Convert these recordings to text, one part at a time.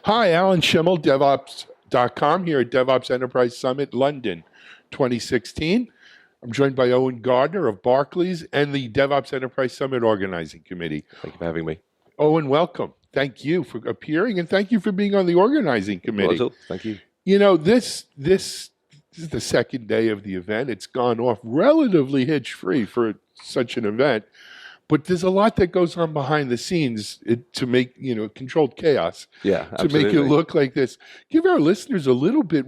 Hi, Alan Schimmel, DevOps.com here at DevOps Enterprise Summit, London, 2016. I'm joined by Owen Gardner of Barclays and the DevOps Enterprise Summit Organizing Committee. Thank you for having me. Owen, welcome. Thank you for appearing, and thank you for being on the organizing committee. Well, thank you. You know, this is the second day of the event. It's gone off relatively hitch-free for such an event. But there's a lot that goes on behind the scenes to make, controlled chaos. Yeah, absolutely. To make it look like this. Give our listeners a little bit,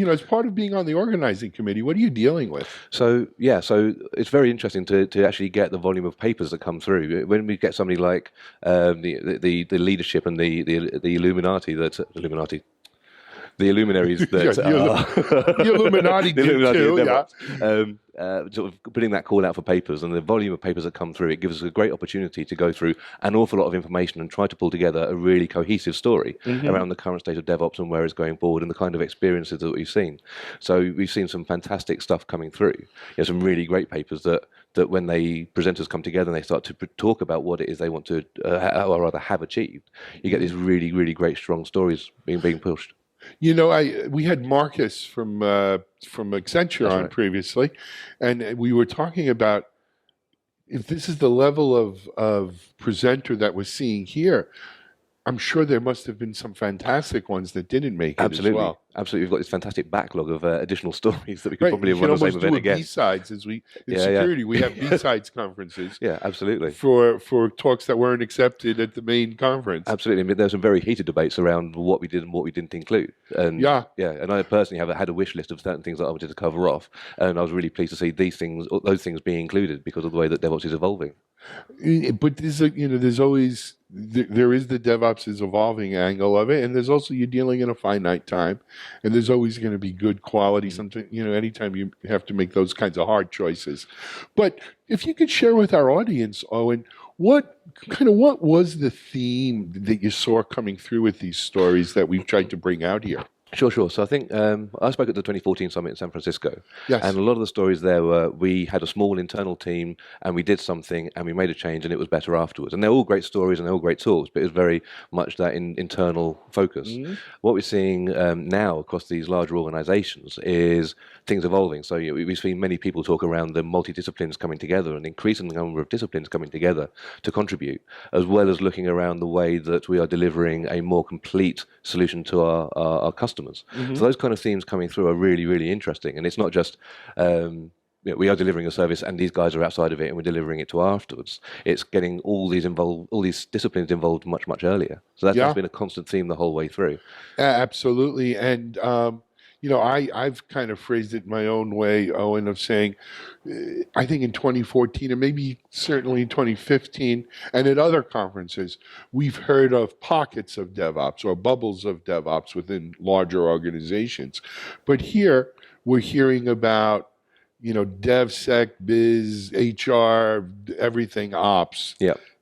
as part of being on the organizing committee, what are you dealing with? So it's very interesting to actually get the volume of papers that come through. When we get somebody like the leadership and the Illuminati, the luminaries that the Illuminati do too, yeah. Sort of putting that call out for papers and the volume of papers that come through, it gives us a great opportunity to go through an awful lot of information and try to pull together a really cohesive story around the current state of DevOps and where it's going forward and the kind of experiences that we've seen. So we've seen some fantastic stuff coming through. Some really great papers that when the presenters come together and they start to talk about what it is they want to, or rather have achieved, you get these really, really great, strong stories being pushed. We had Marcus from Accenture on previously, and we were talking about if this is the level of presenter that we're seeing here, I'm sure there must have been some fantastic ones that didn't make it as well. Absolutely. We've got this fantastic backlog of additional stories that we could probably run the same event again. B-sides in security. We have B-sides conferences. Yeah, absolutely. For talks that weren't accepted at the main conference. Absolutely. I mean, there were some very heated debates around what we did and what we didn't include. And and I personally had a wish list of certain things that I wanted to cover off, and I was really pleased to see those things being included because of the way that DevOps is evolving. But there's always there is the DevOps is evolving angle of it, and there's also you're dealing in a finite time, and there's always going to be good quality. Something anytime you have to make those kinds of hard choices. But if you could share with our audience, Owen, what was the theme that you saw coming through with these stories that we've tried to bring out here? Sure. So I think I spoke at the 2014 summit in San Francisco. Yes. And a lot of the stories there were we had a small internal team and we did something and we made a change and it was better afterwards. And they're all great stories and they're all great talks, but it's very much that internal focus. What we're seeing now across these larger organizations is things evolving. So we've seen many people talk around the multidisciplines coming together and increasing the number of disciplines coming together to contribute, as well as looking around the way that we are delivering a more complete solution to our customers. So those kind of themes coming through are really, really interesting. And it's not just we are delivering a service and these guys are outside of it and we're delivering it to afterwards. It's getting all these disciplines involved much, much earlier. So that's been a constant theme the whole way through. Absolutely. And I've kind of phrased it my own way, Owen, of saying, I think in 2014 and maybe certainly in 2015 and at other conferences, we've heard of pockets of DevOps or bubbles of DevOps within larger organizations. But here we're hearing about, DevSec, Biz, HR, everything ops,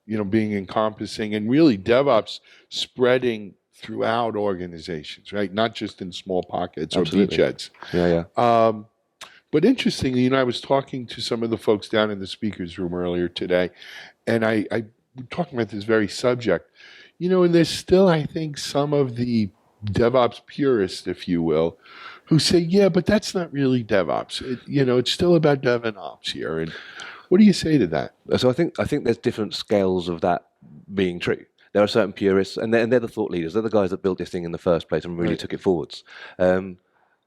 being encompassing and really DevOps spreading throughout organizations, right? Not just in small pockets or beachheads. But interestingly, I was talking to some of the folks down in the speakers room earlier today, and I we're talking about this very subject. And there's still, I think, some of the DevOps purists, if you will, who say, yeah, but that's not really DevOps. It's still about Dev and Ops here. And what do you say to that? So I think there's different scales of that being true. There are certain purists, and they're the thought leaders. They're the guys that built this thing in the first place and really took it forwards.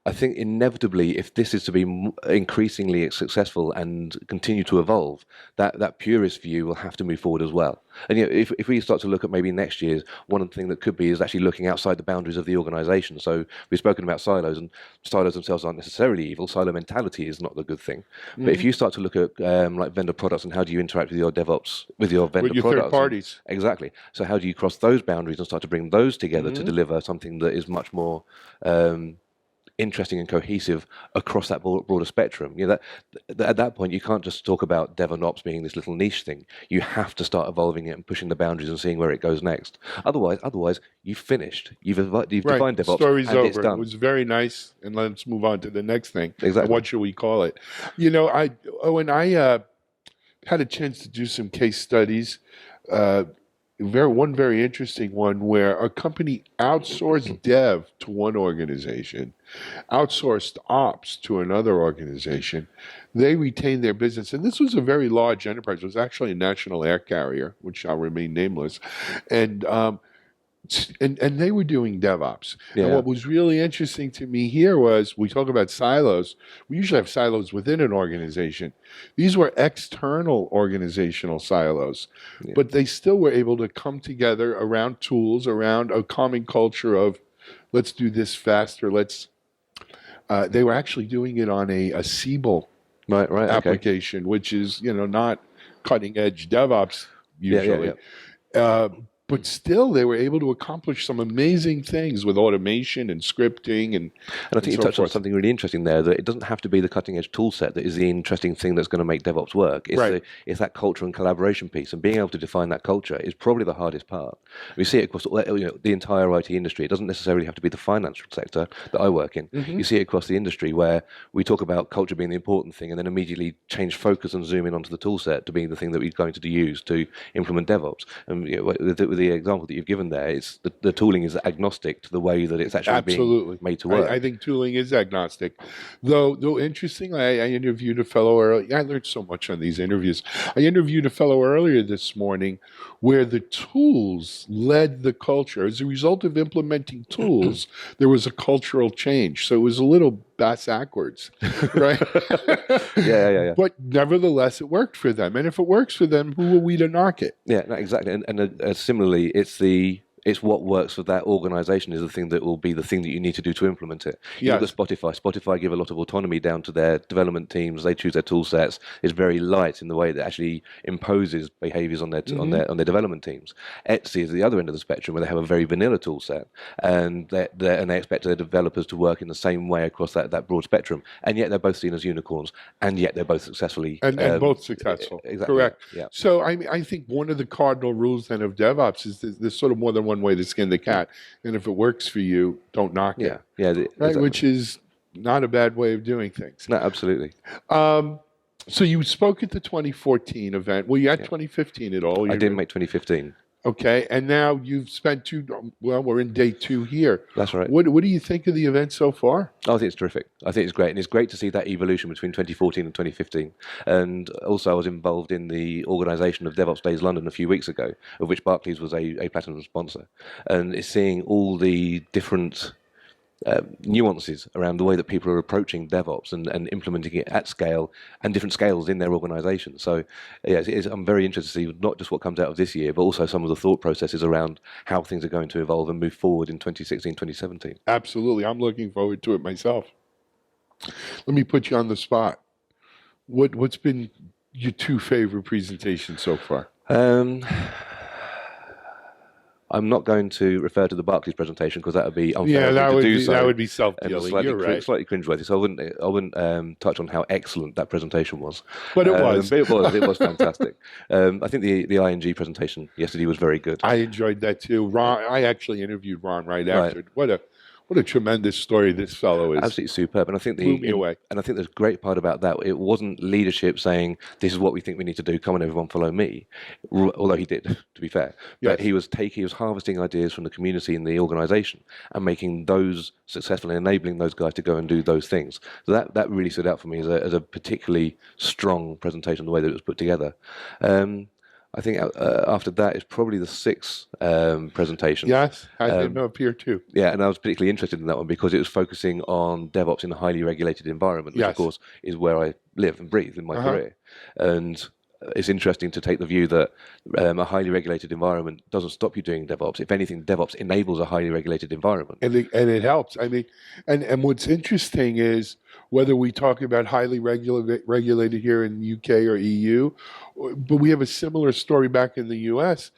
I think inevitably, if this is to be increasingly successful and continue to evolve, that purist view will have to move forward as well. And if we start to look at maybe next year's, one of the things that could be is actually looking outside the boundaries of the organization. So we've spoken about silos, and silos themselves aren't necessarily evil. Silo mentality is not the good thing. But if you start to look at like vendor products and how do you interact with your DevOps, with your vendor products, third parties, exactly. So how do you cross those boundaries and start to bring those together to deliver something that is much more interesting and cohesive across that broader spectrum? At that point, you can't just talk about Dev and Ops being this little niche thing. You have to start evolving it and pushing the boundaries and seeing where it goes next. Otherwise, you've finished. You've defined DevOps. Story's and over. It's done. It was very nice, and let's move on to the next thing. Exactly. What should we call it? I had a chance to do some case studies one very interesting one where a company outsourced dev to one organization, outsourced ops to another organization. They retained their business, and this was a very large enterprise. It was actually a national air carrier, which shall remain nameless, and and they were doing DevOps. And Yeah. what was really interesting to me here was we talk about silos. We usually have silos within an organization. These were external organizational silos, Yeah. but they still were able to come together around tools, around a common culture of let's do this faster. They were actually doing it on a Siebel Right. Right. Okay. application, which is not cutting edge DevOps Yeah. Yeah. usually. Yeah. Uh, but still, they were able to accomplish some amazing things with automation and scripting And I think you so touched on forth. something really interesting there, that it doesn't have to be the cutting edge tool set that is the interesting thing that's going to make DevOps work. It's, Right. it's that culture and collaboration piece, and being able to define that culture is probably the hardest part. We see it across the entire IT industry. It doesn't necessarily have to be the financial sector that I work in. You see it across the industry where we talk about culture being the important thing and then immediately change focus and zoom in onto the tool set to being the thing that we're going to use to implement DevOps. And with the example that you've given there, it's the tooling is agnostic to the way that it's actually Absolutely. being made to work. I think tooling is agnostic. Though interestingly, I interviewed a fellow earlier. I learned so much on these interviews. I interviewed a fellow earlier this morning where the tools led the culture. As a result of implementing tools, there was a cultural change. So it was a little backwards, right? Yeah. But nevertheless, it worked for them. And if it works for them, who are we to knock it? Yeah, no, exactly. And similarly, it's what works for that organization is the thing that will be the thing that you need to do to implement it. You look Yes. at Spotify. Spotify give a lot of autonomy down to their development teams. They choose their tool sets. It's very light in the way that actually imposes behaviors on their on their development teams. Etsy is the other end of the spectrum where they have a very vanilla tool set, and they expect their developers to work in the same way across that broad spectrum. And yet they're both seen as unicorns, and yet they're both successfully And both successful. Exactly. Correct. Yeah. So I think one of the cardinal rules then of DevOps is there's sort of more than one way to skin the cat. And if it works for you, don't knock Yeah. it. Yeah. Right? Exactly. Which is not a bad way of doing things. No, absolutely. So you spoke at the 2014 event. Were you at Yeah. 2015 at all? I didn't make 2015. Okay. And now you've spent we're in day 2 here. That's right. What do you think of the event so far? I think it's terrific. I think it's great. And it's great to see that evolution between 2014 and 2015. And also, I was involved in the organisation of DevOps Days London a few weeks ago, of which Barclays was a platinum sponsor. And it's seeing all the different nuances around the way that people are approaching DevOps and implementing it at scale and different scales in their organization. So, yeah, I'm very interested to see not just what comes out of this year, but also some of the thought processes around how things are going to evolve and move forward in 2016, 2017. Absolutely. I'm looking forward to it myself. Let me put you on the spot. What's been your 2 favorite presentations so far? I'm not going to refer to the Barclays presentation because that would be unfair Yeah, of me that to would do be so. that would be And self-dealing. slightly, You're right. slightly cringeworthy. So I wouldn't touch on how excellent that presentation was. But it was. But it was fantastic. I think the ING presentation yesterday was very good. I enjoyed that too. Ron, I actually interviewed Ron right after. Right. What a tremendous story this fellow is. Absolutely superb. And I think Blew me away. And I think the great part about that, it wasn't leadership saying, this is what we think we need to do, come on everyone, follow me. Although he did, to be fair. Yes. But he was harvesting ideas from the community and the organization and making those successful and enabling those guys to go and do those things. So that really stood out for me as a particularly strong presentation, the way that it was put together. I think after that is probably the 6th presentation. Yes, I didn't know appear too. Yeah, and I was particularly interested in that one because it was focusing on DevOps in a highly regulated environment, which Yes. of course is where I live and breathe in my career. And it's interesting to take the view that a highly regulated environment doesn't stop you doing DevOps. If anything, DevOps enables a highly regulated environment. And it helps. I mean, and what's interesting is whether we talk about highly regulated here in the UK or EU, but we have a similar story back in the US.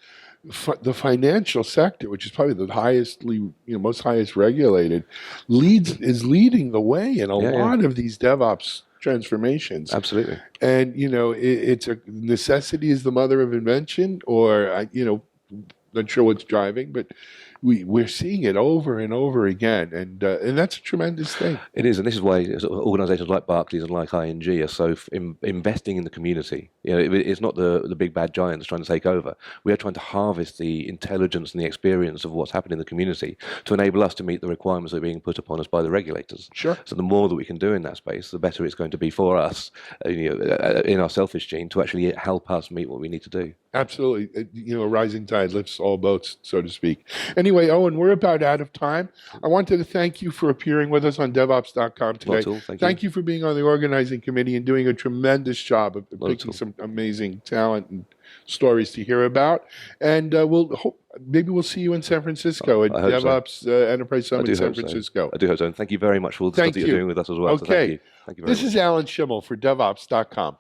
The financial sector, which is probably the most highest regulated, is leading the way in a lot of these DevOps transformations. Absolutely. And it's a necessity is the mother of invention, or not sure what's driving, but we're seeing it over and over again, and that's a tremendous thing. It is, and this is why organisations like Barclays and like ING are so investing in the community. It's not the big bad giants trying to take over. We are trying to harvest the intelligence and the experience of what's happening in the community to enable us to meet the requirements that are being put upon us by the regulators. Sure. So the more that we can do in that space, the better it's going to be for us, in our selfish gene, to actually help us meet what we need to do. Absolutely. A rising tide lifts all boats, so to speak. Anyway, Owen, we're about out of time. I wanted to thank you for appearing with us on DevOps.com today. Not at all, thank you for being on the organizing committee and doing a tremendous job of picking some amazing talent and stories to hear about. And maybe we'll see you in San Francisco at DevOps Enterprise Summit in San Francisco. I do hope so. And thank you very much for all the stuff that you're doing with us as well. Okay. So thank you. Thank you very much. This is Alan Schimmel for DevOps.com.